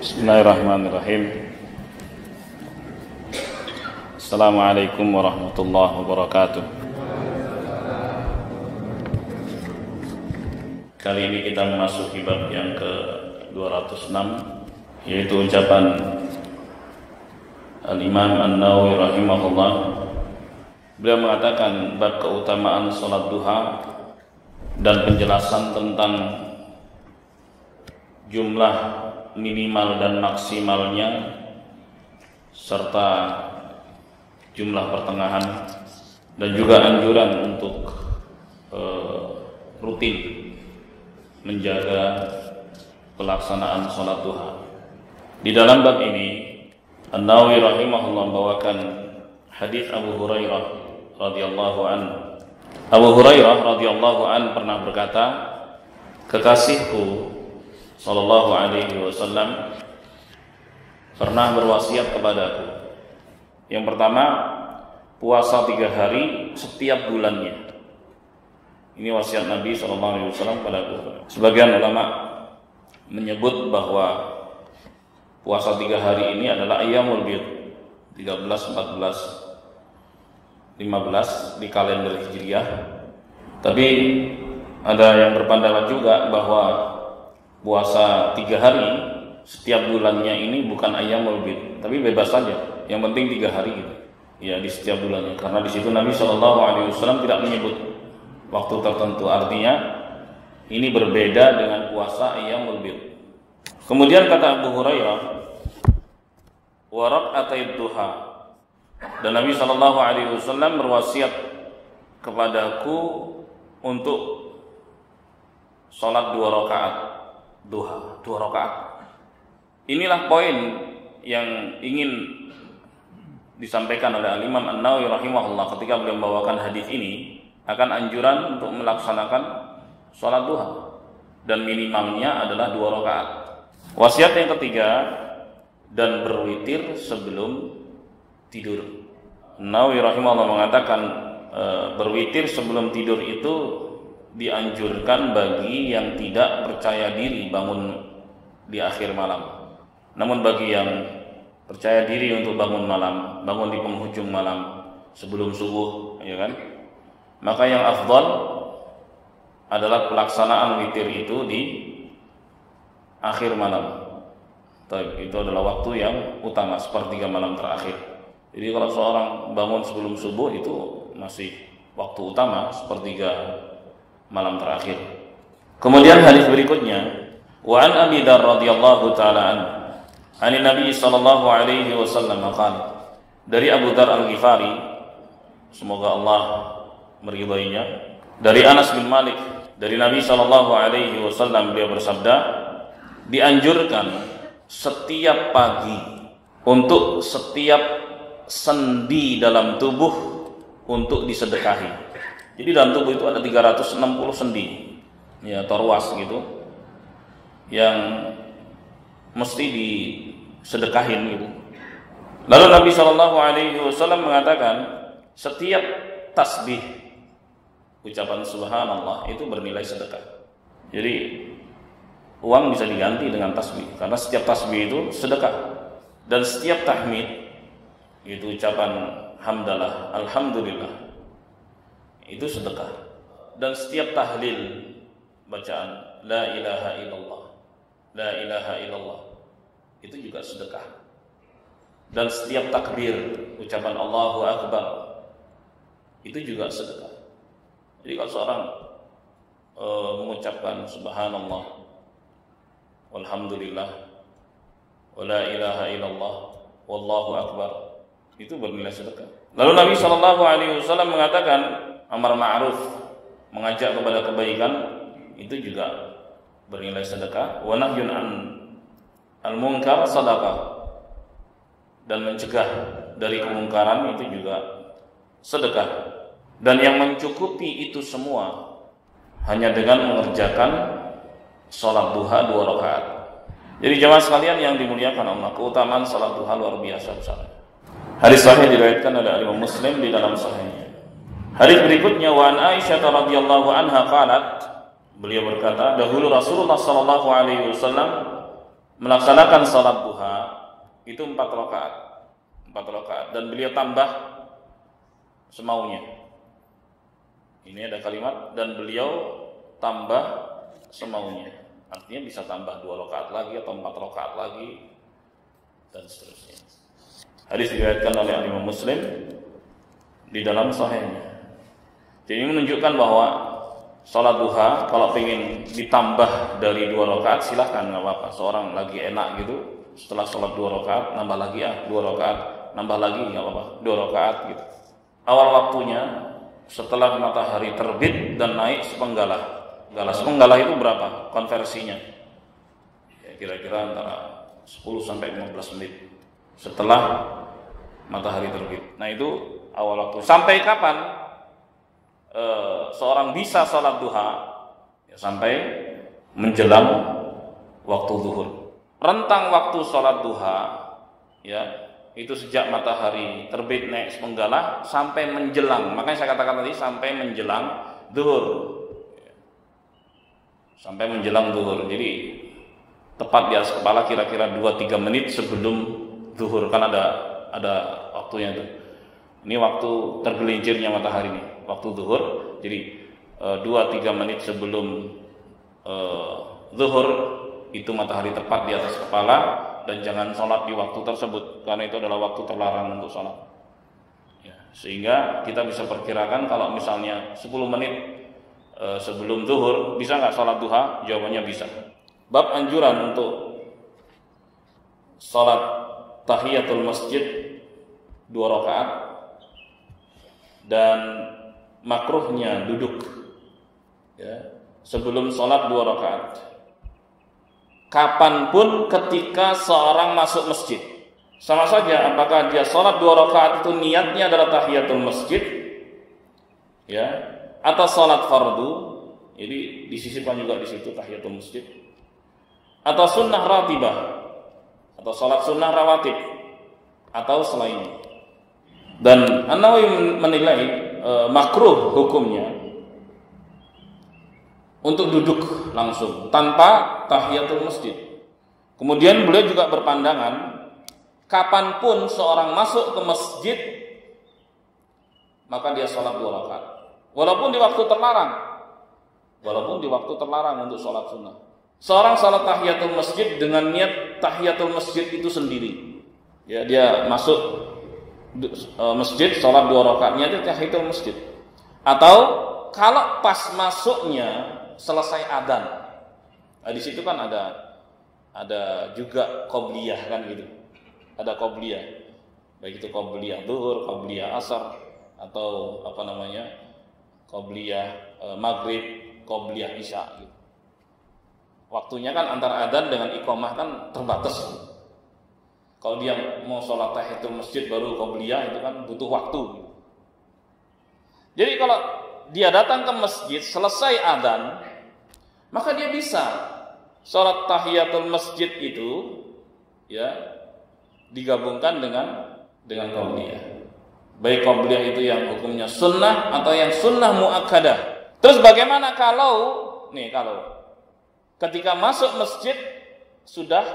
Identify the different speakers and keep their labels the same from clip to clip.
Speaker 1: Bismillahirrahmanirrahim. Assalamualaikum warahmatullahi wabarakatuh. Kali ini kita memasuki bab yang ke-206, yaitu ucapan Al-Imam An-Nawawi rahimahullah. Beliau mengatakan bab keutamaan salat duha dan penjelasan tentang jumlah minimal dan maksimalnya serta jumlah pertengahan, dan juga anjuran untuk rutin menjaga pelaksanaan sholat duha. Di dalam bab ini An-Nawawi rahimahullah membawakan hadis Abu Hurairah radhiyallahu anhu. Abu Hurairah radhiyallahu anhu pernah berkata, kekasihku sallallahu alaihi wasallam pernah berwasiat kepadaku. Yang pertama, puasa 3 hari setiap bulannya. Ini wasiat Nabi sallallahu alaihi wasallam kepadaku. Sebagian ulama menyebut bahwa puasa 3 hari ini adalah ayyamul bid, 13, 14, 15 di kalender Hijriah. Tapi ada yang berpendapat juga bahwa puasa 3 hari setiap bulannya ini bukan ayyamul bid, tapi bebas saja. Yang penting 3 hari gitu. Ya, di setiap bulannya. Karena di situ Nabi Shallallahu Alaihi Wasallam tidak menyebut waktu tertentu. Artinya ini berbeda dengan puasa ayyamul bid. Kemudian kata Abu Hurairah, wa rak'atay duha. Dan Nabi Shallallahu Alaihi Wasallam berwasiat kepadaku untuk sholat 2 rakaat duha, 2 rakaat. Inilah poin yang ingin disampaikan oleh Al-Imam An-Nawawi rahimahullah ketika beliau membawakan hadis ini, akan anjuran untuk melaksanakan sholat duha dan minimalnya adalah 2 rakaat. Wasiat yang ketiga, dan berwitir sebelum tidur. An-Nawawi rahimahullah mengatakan berwitir sebelum tidur itu dianjurkan bagi yang tidak percaya diri bangun di akhir malam. Namun bagi yang percaya diri untuk bangun malam, bangun di penghujung malam sebelum subuh, ya kan? Maka yang afdal adalah pelaksanaan witir itu di akhir malam. Itu adalah waktu yang utama, sepertiga malam terakhir. Jadi kalau seorang bangun sebelum subuh itu masih waktu utama, sepertiga malam terakhir. Kemudian hadis berikutnya, wa an Abi Dzar radhiyallahu taala anhu, ani Nabi sallallahu alaihi wasallam qala, dari Abu Dzar Al-Ghifari, semoga Allah meridainya, dari Anas bin Malik, dari Nabi sallallahu alaihi wasallam beliau bersabda, dianjurkan setiap pagi untuk setiap sendi dalam tubuh untuk disedekahi. Jadi dalam tubuh itu ada 360 sendi, ya, atau ruas gitu, yang mesti disedekahin gitu. Lalu Nabi Shallallahu Alaihi Wasallam mengatakan setiap tasbih, ucapan subhanallah itu bernilai sedekah. Jadi uang bisa diganti dengan tasbih, karena setiap tasbih itu sedekah. Dan setiap tahmid, itu ucapan hamdalah, alhamdulillah, itu sedekah. Dan setiap tahlil, bacaan la ilaha illallah, la ilaha illallah, itu juga sedekah. Dan setiap takbir, ucapan Allahu Akbar, itu juga sedekah. Jadi kalau seorang mengucapkan subhanallah, walhamdulillah, wa la ilaha illallah, wallahu akbar, itu bernilai sedekah. Lalu Nabi SAW mengatakan amar ma'ruf, mengajak kepada kebaikan, itu juga bernilai sedekah. Wa nahyun an al-munkar sadaqah, dan mencegah dari kemungkaran itu juga sedekah. Dan yang mencukupi itu semua hanya dengan mengerjakan sholat duha 2 rakaat. Jadi jemaah sekalian yang dimuliakan Allah, keutamaan sholat duha luar biasa besar. Hadis sahih diriwayatkan oleh Imam Muslim di dalam sahihnya. Hadis berikutnya, wa an Aisyah radhiyallahu anha qalat, beliau berkata, dahulu Rasulullah sallallahu alaihi wasallam melaksanakan salat duha itu 4 rakaat. 4 rakaat dan beliau tambah semaunya. Ini ada kalimat dan beliau tambah semaunya. Artinya bisa tambah 2 rakaat lagi atau 4 rakaat lagi dan seterusnya. Hadis diriwayatkan oleh Imam Muslim di dalam sahihnya. Jadi ini menunjukkan bahwa salat duha kalau ingin ditambah dari 2 rakaat silahkan, nggak apa-apa. Seorang lagi enak gitu, setelah salat 2 rakaat nambah lagi 2 rakaat, nambah lagi nggak apa-apa, 2 rakaat gitu. Awal waktunya setelah matahari terbit dan naik sepenggalah. Sepenggalah itu berapa konversinya? Ya, kira-kira antara 10 sampai 15 menit setelah matahari terbit. Nah itu awal waktu. Sampai kapan seorang bisa sholat duha? Ya, sampai menjelang waktu zuhur. Rentang waktu sholat duha, ya itu sejak matahari terbit naik sepenggalah sampai menjelang. Makanya saya katakan tadi sampai menjelang zuhur. Sampai menjelang zuhur. Jadi tepat di atas kepala kira-kira 2-3 menit sebelum zuhur, kan ada waktunya itu. Ini waktu tergelincirnya matahari nih, waktu zuhur. Jadi 2-3 menit sebelum zuhur itu matahari tepat di atas kepala, dan jangan sholat di waktu tersebut karena itu adalah waktu terlarang untuk sholat. Ya, sehingga kita bisa perkirakan kalau misalnya 10 menit sebelum zuhur bisa nggak sholat duha? Jawabannya bisa. Bab anjuran untuk sholat tahiyatul masjid 2 rakaat dan makruhnya duduk ya, sebelum sholat 2 rakaat. Kapanpun ketika seorang masuk masjid, sama saja apakah dia sholat 2 rakaat itu niatnya adalah tahiyatul masjid ya, atau sholat fardu, jadi disisipkan juga di situ tahiyatul masjid, atau sunnah ratibah, atau sholat sunnah rawatib, atau selainnya. Dan An-Nawawi menilai makruh hukumnya untuk duduk langsung tanpa tahiyatul masjid. Kemudian beliau juga berpandangan kapanpun seorang masuk ke masjid maka dia sholat 2 rakaat. Walaupun di waktu terlarang untuk sholat sunnah. Seorang sholat tahiyatul masjid dengan niat tahiyatul masjid itu sendiri. Ya, dia masuk masjid sholat 2 rakaat niatnya tahiyatul masjid. Atau kalau pas masuknya selesai adzan. Nah, di situ kan ada juga qobliyah kan gitu. Ada qobliyah. Baik itu qobliyah zuhur, qobliyah asar, atau qobliyah maghrib, qobliyah isya gitu. Waktunya kan antara adzan dengan iqamah kan terbatas. Kalau dia mau sholat tahiyatul masjid baru qobliyah itu kan butuh waktu. Jadi kalau dia datang ke masjid selesai adzan, maka dia bisa sholat tahiyatul masjid itu ya digabungkan dengan qobliyah. Baik qobliyah itu yang hukumnya sunnah atau yang sunnah muakkadah. Terus bagaimana kalau ketika masuk masjid sudah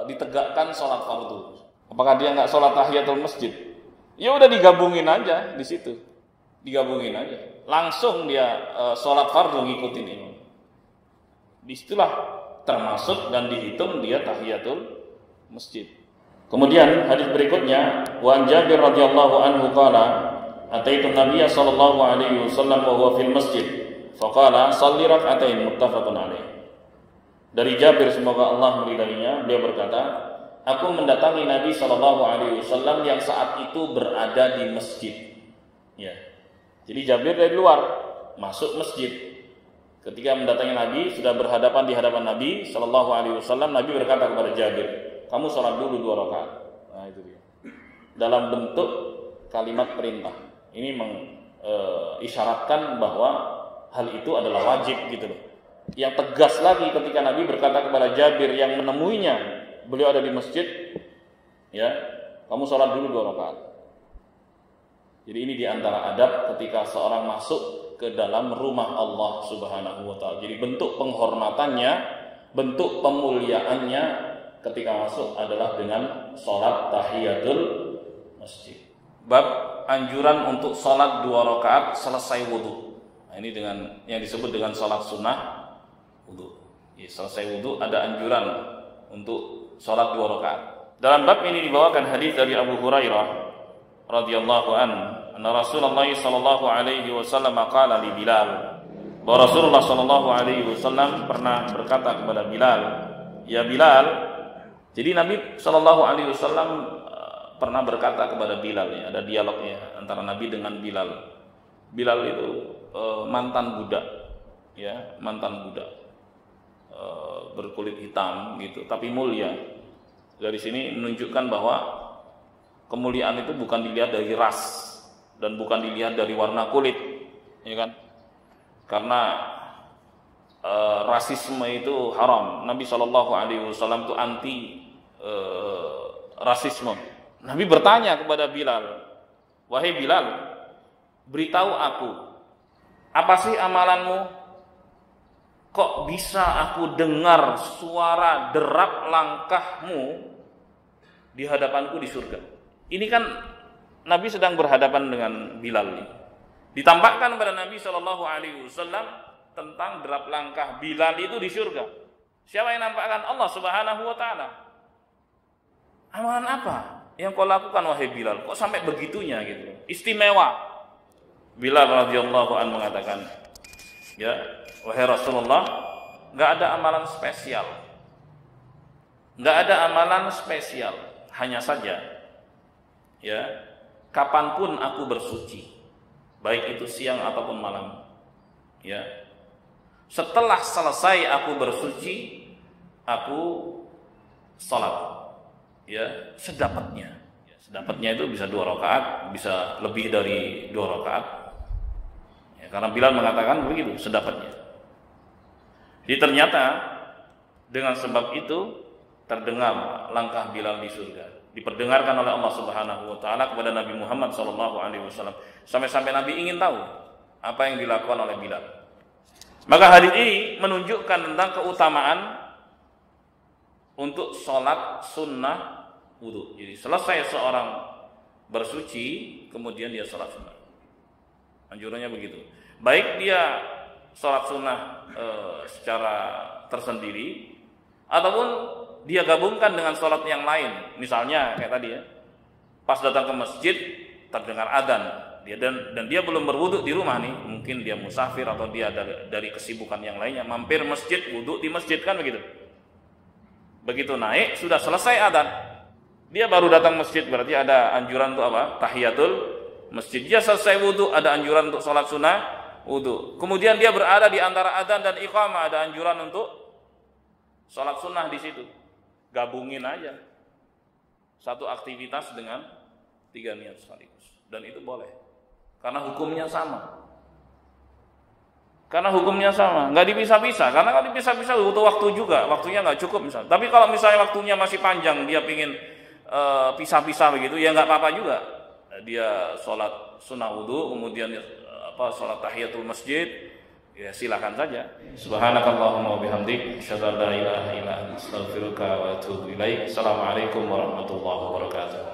Speaker 1: ditegakkan sholat fardu? Apakah dia nggak sholat tahiyatul masjid? Ya udah digabungin aja di situ, digabungin aja. Langsung dia sholat fardu ngikutin imam. Disitulah termasuk dan dihitung dia tahiyatul masjid. Kemudian hadis berikutnya, wa an Jabir radhiyallahu anhu qala ataitu Nabiy sallallahu alaihi wasallam wa huwa fil masjid faqala shalli rak'atain muttafaqun alaih. Dari Jabir semoga Allah meridainya, beliau berkata, aku mendatangi Nabi sallallahu alaihi wasallam yang saat itu berada di masjid. Ya. Jadi Jabir dari luar masuk masjid. Ketika mendatangi Nabi, sudah berhadapan di hadapan Nabi sallallahu alaihi wasallam, Nabi berkata kepada Jabir, kamu sholat dulu 2 rakaat. Nah itu dia. Dalam bentuk kalimat perintah. Ini mengisyaratkan bahwa hal itu adalah wajib gitu loh. Yang tegas lagi ketika Nabi berkata kepada Jabir yang menemuinya, beliau ada di masjid, ya, kamu sholat dulu 2 rakaat. Jadi ini diantara adab ketika seorang masuk ke dalam rumah Allah Subhanahu wa ta'ala. Jadi bentuk penghormatannya bentuk pemuliaannya ketika masuk adalah dengan sholat tahiyatul masjid. Bab anjuran untuk sholat 2 rakaat selesai wudu. Nah, ini dengan yang disebut dengan sholat sunnah wudu. Ya, selesai wudu ada anjuran untuk sholat 2 rakaat. Dalam bab ini dibawakan hadis dari Abu Hurairah radhiyallahu anna Rasulullah sallallahu alaihi wasallam qala li Bilal. Bahwa Rasulullah sallallahu alaihi wasallam pernah berkata kepada Bilal, "Ya Bilal." Jadi Nabi sallallahu alaihi wasallam pernah berkata kepada Bilal, ya, ada dialognya antara Nabi dengan Bilal. Bilal itu mantan budak, ya, mantan budak, berkulit hitam gitu, tapi mulia. Dari sini menunjukkan bahwa kemuliaan itu bukan dilihat dari ras dan bukan dilihat dari warna kulit, ya kan? Karena rasisme itu haram. Nabi Shallallahu Alaihi Wasallam itu anti rasisme. Nabi bertanya kepada Bilal, "Wahai Bilal, beritahu aku, apa sih amalanmu? Kok bisa aku dengar suara derap langkahmu di hadapanku di surga?" Ini kan Nabi sedang berhadapan dengan Bilal. Ditampakkan pada Nabi Shallallahu Alaihi Wasallam tentang derap langkah Bilal itu di surga. Siapa yang nampakkan? Allah Subhanahu Wa Taala. Amalan apa yang kau lakukan wahai Bilal? Kok sampai begitunya gitu? Istimewa. Bilal radhiyallahu anhu mengatakan, "Ya, wahai Rasulullah, nggak ada amalan spesial. Nggak ada amalan spesial. Hanya saja, ya, kapanpun aku bersuci, baik itu siang ataupun malam, ya, setelah selesai aku bersuci, aku sholat, ya, sedapatnya. Sedapatnya itu bisa 2 rakaat, bisa lebih dari 2 rakaat, ya, karena Bilal mengatakan begitu, sedapatnya. Jadi ternyata dengan sebab itu terdengar langkah Bilal di surga, diperdengarkan oleh Allah Subhanahu Wa Taala kepada Nabi Muhammad Sallallahu Alaihi Wasallam, sampai-sampai Nabi ingin tahu apa yang dilakukan oleh Bilal. Maka hadis ini menunjukkan tentang keutamaan untuk sholat sunnah wudu. Jadi selesai seorang bersuci, kemudian dia sholat sunnah. Anjurannya begitu. Baik dia sholat sunnah secara tersendiri, ataupun dia gabungkan dengan sholat yang lain. Misalnya kayak tadi, ya, pas datang ke masjid terdengar adzan, dan dia belum berwudu di rumah nih, mungkin dia musafir atau dia dari kesibukan yang lainnya, mampir masjid, wudu di masjid, kan begitu. Begitu naik sudah selesai adzan, dia baru datang masjid, berarti ada anjuran untuk apa? Tahiyatul masjid. Dia selesai wudu, ada anjuran untuk sholat sunnah wudu. Kemudian dia berada di antara adzan dan iqamah, ada anjuran untuk sholat sunnah di situ. Gabungin aja satu aktivitas dengan 3 niat sekaligus, dan itu boleh karena hukumnya sama. Karena hukumnya sama, nggak dipisah-pisah. Karena kalau dipisah-pisah butuh waktu juga, waktunya nggak cukup misalnya. Tapi kalau misalnya waktunya masih panjang, dia pingin pisah-pisah begitu, ya nggak apa-apa juga. Dia sholat sunnah wudu, kemudian sholat tahiyatul masjid, ya silakan saja. Subhanakallahumma wa bihamdik, asyhadu an la ilaha illa anta, astaghfiruka wa atubu ilaik. Assalamualaikum warahmatullahi wabarakatuh.